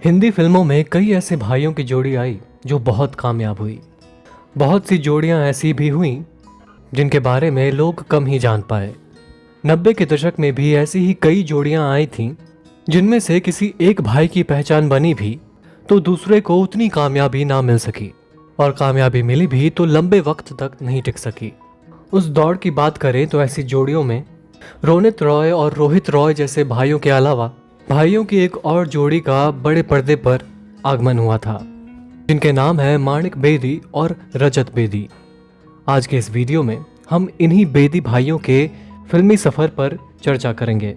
हिंदी फिल्मों में कई ऐसे भाइयों की जोड़ी आई जो बहुत कामयाब हुई। बहुत सी जोड़ियां ऐसी भी हुईं जिनके बारे में लोग कम ही जान पाए। 90 के दशक में भी ऐसी ही कई जोड़ियां आई थीं जिनमें से किसी एक भाई की पहचान बनी भी तो दूसरे को उतनी कामयाबी ना मिल सकी, और कामयाबी मिली भी तो लंबे वक्त तक नहीं टिक सकी। उस दौड़ की बात करें तो ऐसी जोड़ियों में रोनित रॉय और रोहित रॉय जैसे भाइयों के अलावा भाइयों की एक और जोड़ी का बड़े पर्दे पर आगमन हुआ था, जिनके नाम है माणिक बेदी और रजत बेदी। आज के इस वीडियो में हम इन्हीं बेदी भाइयों के फिल्मी सफर पर चर्चा करेंगे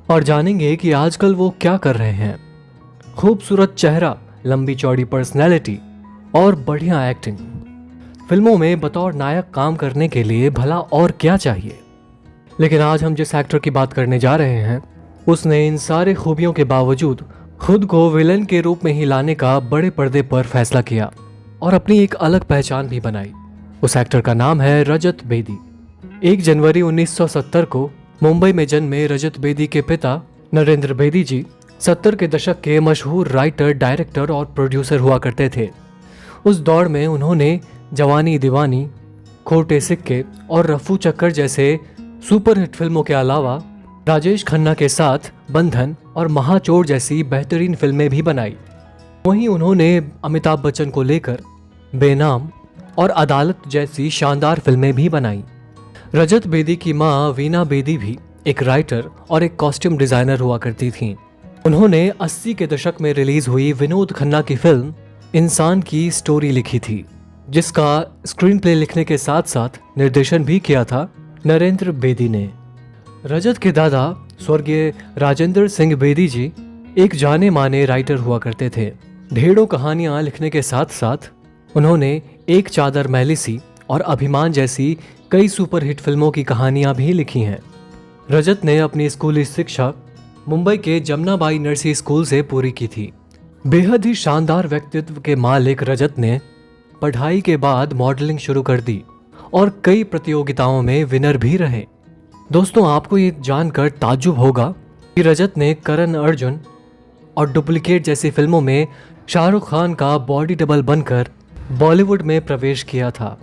और जानेंगे कि आजकल वो क्या कर रहे हैं। खूबसूरत चेहरा, लंबी चौड़ी पर्सनैलिटी और बढ़िया एक्टिंग। फिल्मों में बतौर नायक काम करने के लिए भला और क्या चाहिए। लेकिन आज हम जिस एक्टर की बात करने जा रहे हैं उसने इन सारे खूबियों के बावजूद खुद को विलन के रूप में ही लाने का बड़े पर्दे पर फैसला किया और अपनी एक अलग पहचान भी बनाई। उस एक्टर का नाम है रजत बेदी। 1 जनवरी 1970 को मुंबई में जन्मे रजत बेदी के पिता नरेंद्र बेदी जी 70 के दशक के मशहूर राइटर, डायरेक्टर और प्रोड्यूसर हुआ करते थे। उस दौर में उन्होंने जवानी दीवानी, खोटे सिक्के और रफू चक्कर जैसे सुपरहिट फिल्मों के अलावा राजेश खन्ना के साथ बंधन और महाचोर जैसी बेहतरीन फिल्में भी बनाई। वहीं उन्होंने अमिताभ बच्चन को लेकर बेनाम और अदालत जैसी शानदार फिल्में भी बनाई। रजत बेदी की मां वीना बेदी भी एक राइटर और एक कॉस्ट्यूम डिजाइनर हुआ करती थीं। उन्होंने 80 के दशक में रिलीज हुई विनोद खन्ना की फिल्म इंसान की स्टोरी लिखी थी, जिसका स्क्रीन प्ले लिखने के साथ साथ निर्देशन भी किया था नरेंद्र बेदी ने। रजत के दादा स्वर्गीय राजेंद्र सिंह बेदी जी एक जाने माने राइटर हुआ करते थे। ढेरों कहानियां लिखने के साथ साथ उन्होंने एक चादर मैली सी और अभिमान जैसी कई सुपरहिट फिल्मों की कहानियां भी लिखी हैं। रजत ने अपनी स्कूली शिक्षा मुंबई के जमनाबाई नरसी स्कूल से पूरी की थी। बेहद ही शानदार व्यक्तित्व के मालिक रजत ने पढ़ाई के बाद मॉडलिंग शुरू कर दी और कई प्रतियोगिताओं में विनर भी रहे। दोस्तों, आपको ये जानकर ताज्जुब होगा कि रजत ने करण अर्जुन और डुप्लीकेट जैसी फिल्मों में शाहरुख खान का बॉडी डबल बनकर बॉलीवुड में प्रवेश किया था।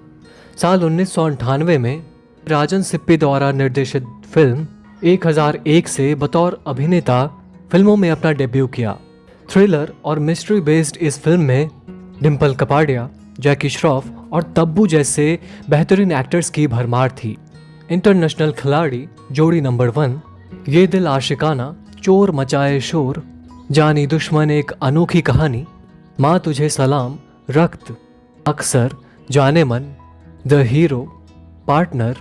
साल 1998 में राजन सिप्पी द्वारा निर्देशित फिल्म 1001 से बतौर अभिनेता फिल्मों में अपना डेब्यू किया। थ्रिलर और मिस्ट्री बेस्ड इस फिल्म में डिम्पल कपाडिया, जैकी श्रॉफ और तब्बू जैसे बेहतरीन एक्टर्स की भरमार थी। इंटरनेशनल खिलाड़ी, जोड़ी नंबर 1, ये दिल आशिकाना, चोर मचाए शोर, जानी दुश्मन एक अनोखी कहानी, माँ तुझे सलाम, रक्त, अक्सर, जाने मन, द हीरो, पार्टनर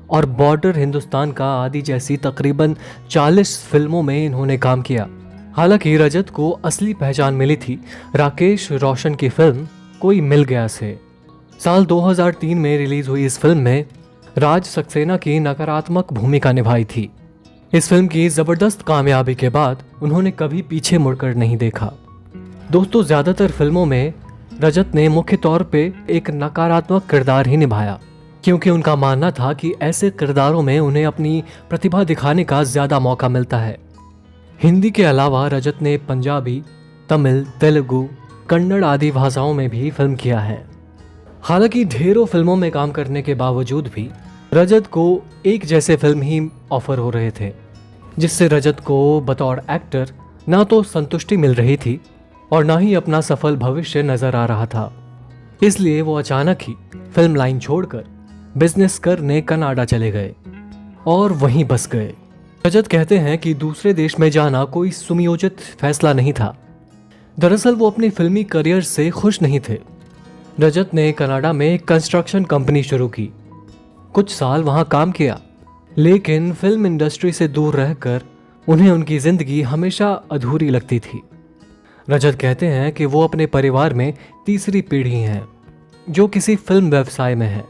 और बॉर्डर हिंदुस्तान का आदि जैसी तकरीबन 40 फिल्मों में इन्होंने काम किया। हालांकि रजत को असली पहचान मिली थी राकेश रोशन की फिल्म कोई मिल गया से। साल 2003 में रिलीज हुई इस फिल्म में राज सक्सेना की नकारात्मक भूमिका निभाई थी। इस फिल्म की जबरदस्त कामयाबी के बाद उन्होंने कभी पीछे मुड़कर नहीं देखा। दोस्तों, ज्यादातर फिल्मों में रजत ने मुख्य तौर पे एक नकारात्मक किरदार ही निभाया, क्योंकि उनका मानना था कि ऐसे किरदारों में उन्हें अपनी प्रतिभा दिखाने का ज्यादा मौका मिलता है। हिंदी के अलावा रजत ने पंजाबी, तमिल, तेलुगु, कन्नड़ आदि भाषाओं में भी फिल्म किया है। हालांकि ढेरों फिल्मों में काम करने के बावजूद भी रजत को एक जैसे फिल्म ही ऑफर हो रहे थे, जिससे रजत को बतौर एक्टर ना तो संतुष्टि मिल रही थी और ना ही अपना सफल भविष्य नजर आ रहा था। इसलिए वो अचानक ही फिल्म लाइन छोड़कर बिजनेस करने कनाडा चले गए और वहीं बस गए। रजत कहते हैं कि दूसरे देश में जाना कोई सुनियोजित फैसला नहीं था। दरअसल वो अपनी फिल्मी करियर से खुश नहीं थे। रजत ने कनाडा में एक कंस्ट्रक्शन कंपनी शुरू की, कुछ साल वहां काम किया, लेकिन फिल्म इंडस्ट्री से दूर रहकर उन्हें उनकी जिंदगी हमेशा अधूरी लगती थी। रजत कहते हैं कि वो अपने परिवार में तीसरी पीढ़ी हैं जो किसी फिल्म व्यवसाय में है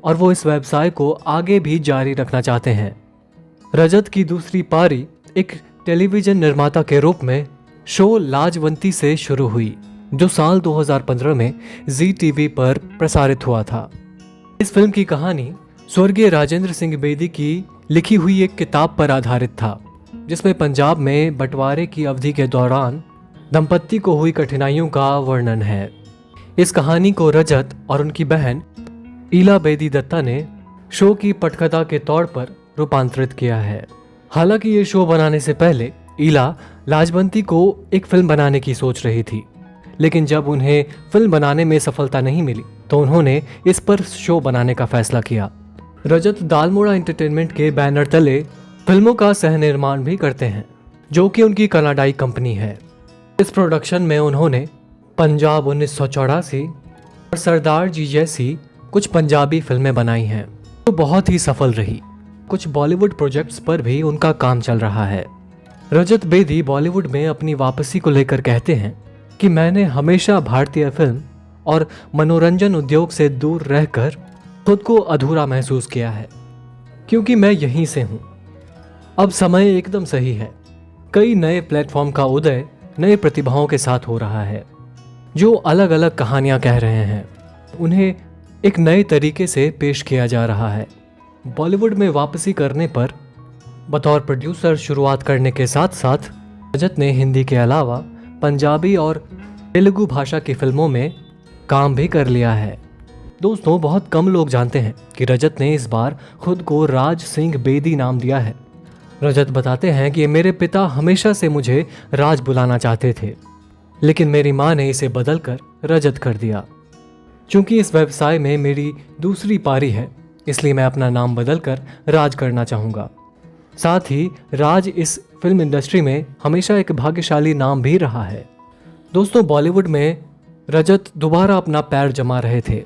और वो इस व्यवसाय को आगे भी जारी रखना चाहते हैं। रजत की दूसरी पारी एक टेलीविजन निर्माता के रूप में शो लाजवंती से शुरू हुई, जो साल 2015 में जी टीवी पर प्रसारित हुआ था। इस फिल्म की कहानी स्वर्गीय राजेंद्र सिंह बेदी की लिखी हुई एक किताब पर आधारित था, जिसमें पंजाब में बंटवारे की अवधि के दौरान दंपत्ति को हुई कठिनाइयों का वर्णन है। इस कहानी को रजत और उनकी बहन इला बेदी दत्ता ने शो की पटकथा के तौर पर रूपांतरित किया है। हालांकि ये शो बनाने से पहले इला लाजवंती को एक फिल्म बनाने की सोच रही थी, लेकिन जब उन्हें फिल्म बनाने में सफलता नहीं मिली तो उन्होंने इस पर शो बनाने का फैसला किया। रजत दालमोड़ा एंटरटेनमेंट के बैनर तले फिल्मों का सह निर्माण भी करते हैं, जो कि उनकी कनाडाई कंपनी है। इस प्रोडक्शन में उन्होंने पंजाब 1984 और सरदार जी जैसी कुछ पंजाबी फिल्में बनाई हैं, जो बहुत ही सफल रही। कुछ बॉलीवुड प्रोजेक्ट्स पर भी उनका काम चल रहा है। रजत बेदी बॉलीवुड में अपनी वापसी को लेकर कहते हैं कि मैंने हमेशा भारतीय फिल्म और मनोरंजन उद्योग से दूर रहकर खुद को अधूरा महसूस किया है, क्योंकि मैं यहीं से हूँ। अब समय एकदम सही है। कई नए प्लेटफॉर्म का उदय नए प्रतिभाओं के साथ हो रहा है, जो अलग अलग कहानियाँ कह रहे हैं। उन्हें एक नए तरीके से पेश किया जा रहा है। बॉलीवुड में वापसी करने पर बतौर प्रोड्यूसर शुरुआत करने के साथ साथ रजत ने हिंदी के अलावा पंजाबी और तेलुगु भाषा की फिल्मों में काम भी कर लिया है। दोस्तों, बहुत कम लोग जानते हैं कि रजत ने इस बार खुद को राज सिंह बेदी नाम दिया है। रजत बताते हैं कि मेरे पिता हमेशा से मुझे राज बुलाना चाहते थे, लेकिन मेरी माँ ने इसे बदलकर रजत कर दिया। क्योंकि इस व्यवसाय में मेरी दूसरी पारी है, इसलिए मैं अपना नाम बदलकर राज करना चाहूँगा। साथ ही राज इस फिल्म इंडस्ट्री में हमेशा एक भाग्यशाली नाम भी रहा है। दोस्तों, बॉलीवुड में रजत दोबारा अपना पैर जमा रहे थे,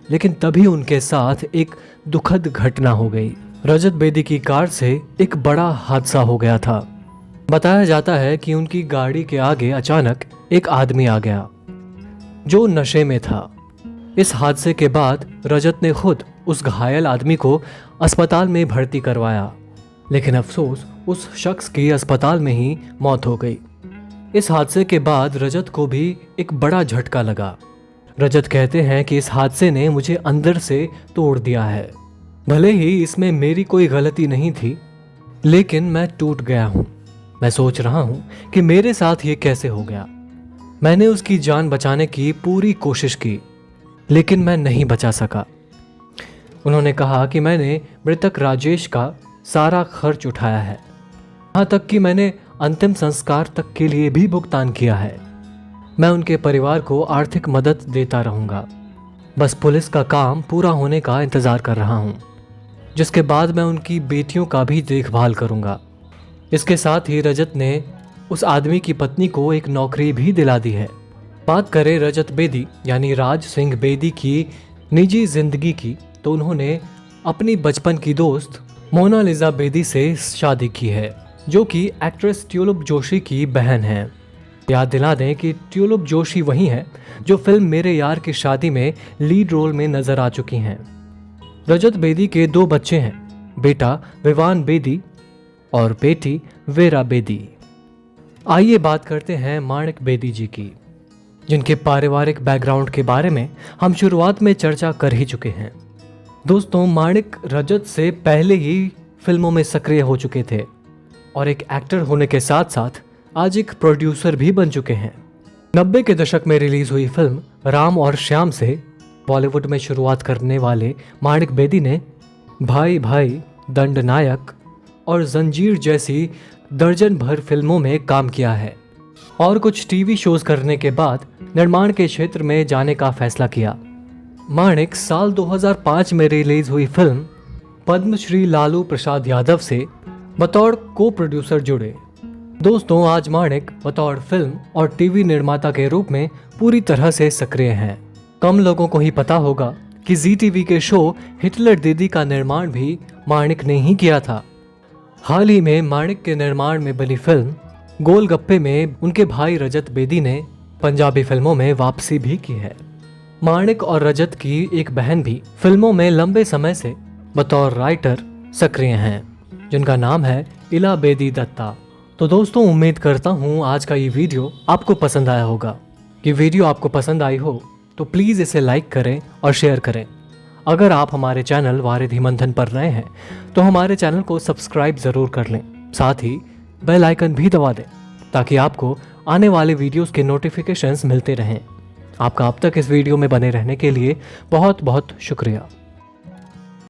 लेकिन तभी उनके साथ एक दुखद घटना हो गई। रजत बेदी की कार से एक बड़ा हादसा हो गया था। बताया जाता है कि उनकी गाड़ी के आगे अचानक एक आदमी आ गया जो नशे में था। इस हादसे के बाद रजत ने खुद उस घायल आदमी को अस्पताल में भर्ती करवाया, लेकिन अफसोस उस शख्स की अस्पताल में ही मौत हो गई। इस हादसे के बाद रजत को भी एक बड़ा झटका लगा। रजत कहते हैं कि इस हादसे ने मुझे अंदर से तोड़ दिया है। भले ही इसमें मेरी कोई गलती नहीं थी, लेकिन मैं टूट गया हूँ। मैं सोच रहा हूँ कि मेरे साथ ये कैसे हो गया। मैंने उसकी जान बचाने की पूरी कोशिश की, लेकिन मैं नहीं बचा सका। उन्होंने कहा कि मैंने मृतक राजेश का सारा खर्च उठाया है, यहाँ तक कि मैंने अंतिम संस्कार तक के लिए भी भुगतान किया है। मैं उनके परिवार को आर्थिक मदद देता रहूँगा। बस पुलिस का काम पूरा होने का इंतज़ार कर रहा हूँ, जिसके बाद मैं उनकी बेटियों का भी देखभाल करूँगा। इसके साथ ही रजत ने उस आदमी की पत्नी को एक नौकरी भी दिला दी है। बात करें रजत बेदी यानी राज सिंह बेदी की निजी जिंदगी की, तो उन्होंने अपनी बचपन की दोस्त मोनालिसा बेदी से शादी की है, जो कि एक्ट्रेस ट्यूलिप जोशी की बहन है। याद दिला दें कि ट्यूलिप जोशी वही हैं जो फिल्म मेरे यार की शादी में लीड रोल में नजर आ चुकी हैं। रजत बेदी के 2 बच्चे हैं, बेटा विवान बेदी और बेटी वेरा बेदी। आइए बात करते हैं माणिक बेदी जी की, जिनके पारिवारिक बैकग्राउंड के बारे में हम शुरुआत में चर्चा कर ही चुके हैं। दोस्तों, माणिक रजत से पहले ही फिल्मों में सक्रिय हो चुके थे और एक एक्टर होने के साथ साथ आज एक प्रोड्यूसर भी बन चुके हैं। 90 के दशक में रिलीज हुई फिल्म राम और श्याम से बॉलीवुड में शुरुआत करने वाले माणिक बेदी ने भाई भाई, दंड नायक और जंजीर जैसी दर्जन भर फिल्मों में काम किया है और कुछ टीवी शोज करने के बाद निर्माण के क्षेत्र में जाने का फैसला किया। माणिक साल 2005 में रिलीज हुई फिल्म पद्मश्री लालू प्रसाद यादव से बतौर को प्रोड्यूसर जुड़े। दोस्तों, आज माणिक बतौर फिल्म और टीवी निर्माता के रूप में पूरी तरह से सक्रिय हैं। कम लोगों को ही पता होगा कि जी टीवी के शो हिटलर दीदी का निर्माण भी माणिक ने ही किया था। हाल ही में माणिक के निर्माण में बनी फिल्म गोलगप्पे में उनके भाई रजत बेदी ने पंजाबी फिल्मों में वापसी भी की है। माणिक और रजत की एक बहन भी फिल्मों में लंबे समय से बतौर राइटर सक्रिय हैं, जिनका नाम है इला बेदी दत्ता। तो दोस्तों, उम्मीद करता हूँ आज का ये वीडियो आपको पसंद आया होगा। ये वीडियो आपको पसंद आई हो तो प्लीज़ इसे लाइक करें और शेयर करें। अगर आप हमारे चैनल वारिधि मंथन पर नए हैं तो हमारे चैनल को सब्सक्राइब ज़रूर कर लें, साथ ही बेल आइकन भी दबा दें ताकि आपको आने वाले वीडियोस के नोटिफिकेशंस मिलते रहें। आपका अब तक इस वीडियो में बने रहने के लिए बहुत बहुत शुक्रिया।